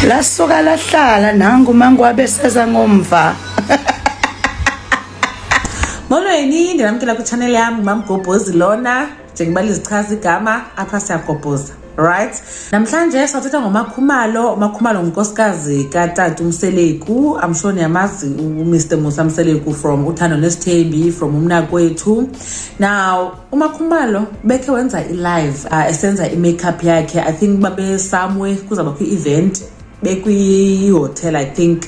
Lasuka lahlala nangu Mangwabe seza ngomva. Molweni, ndinamkela ku channel yami Mamgobhozi lona njengoba lizichaza igama apha siyagobhoza. Right? Namhlanje sawuthetha ngoMakhumalo ngunkosikazi kaTata Mseleku. I'm sure niyamazi Mr. Musa Mseleku from Uthando Nesthembu from umnakwethu. Now, uMakhumalo bekhe wenza i-live esenza i-makeup yakhe. I think babe somewhere kuzaba kwi-event bekwi-hotel I think.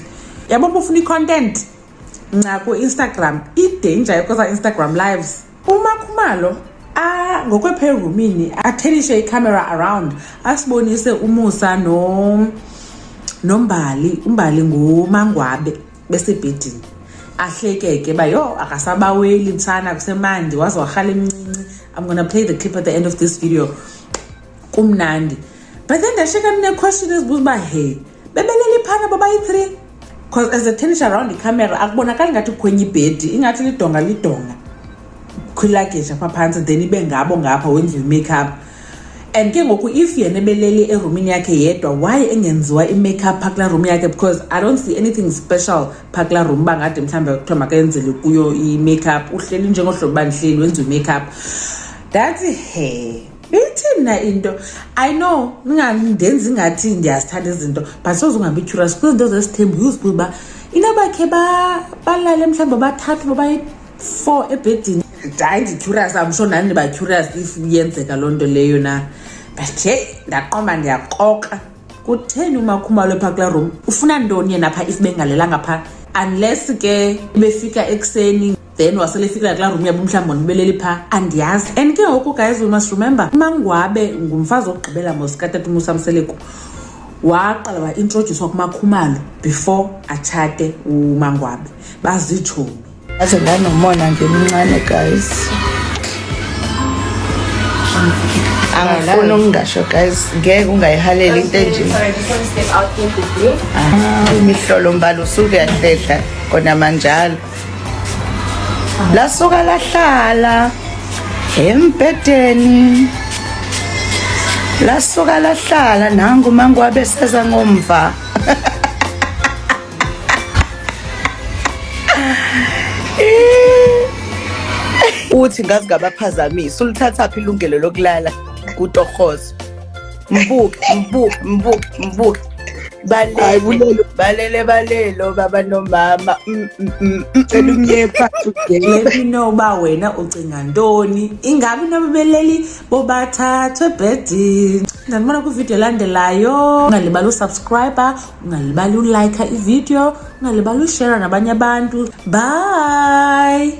Yabo bufuna i-content ku Instagram. I-danger yokuza Instagram lives. uMakhumalo ngokwephezulumini athelishe icamera around asibonise uMusa nombali umbali nguMangwabe besebhedini ahlekeke bayo akasabaweli mthana kusemandi waze wahala emncinci. I'm gonna play the clip at the end of this video kumnandi, but then ndasheka mine question ezibuza ba hey bebeleli phana babayi3 because as they turnish around the camera akubonakala ngathi kukhwenye ibhedi ingathi lidonga luggage apha phansi then ibe ngabo ngapha wenza i-makeup. And ke ngoku if yena ebelele eroomini yakhe yedwa why engenziwa i-makeup phakula room yakhe, because I don't see anything special phakula room bangade mhlambe kuthiwa makayenzele kuyo i-makeup uhleli njengohlobo banihleli wenza i-makeup. That's hey bethina into I know ngingenzi ngathi ndiyasithanda izinto but soze ungabe curious because into zesithembu uzibuba inabakhe balale mhlambe bathathu babayi4 ebhedini. I'm curious, I'm sure nani ba curious if yenzeka lonto leyo na, but hey ndaqomba ndiyaxoxa kutheni uMakhumalo phakula room ufuna ntoni yena pha if bengalelanga pha unless ke befika ekseni then wasele fika kula room yabo mhlawumbe nibeleli pha andiyazi. And ke ngoku guys we must remember Mangwabe ngumfazi ogqibela mosikatata Musa Mseleku waqala wa introduce kuMakhumalo before achate uMangwabe bazitshomi. Aze nganomona nje emncane guys. Angifuni ungasho guys, ngeke ungayihalela into enje. Imihlolo mbalo usuke yahlehla kona manjalo. Lasuka lahlala embedeni. Lasuka lahlala nangu Mangwabe seza ngomva. Uthi ngazi ngabaphazamisa ulithatha phi ilungelo lokulala kuTorhozo. Mbuke balelo baba nomama cela umnyepha let know ba wena ucinga ntoni ingabi nabeleli bobathathwe ebhedini. Ndibona ku video landelayo ungalibali usubscribe, ungalibali ulike i video, ungalibali ushare nabanye abantu. Bye.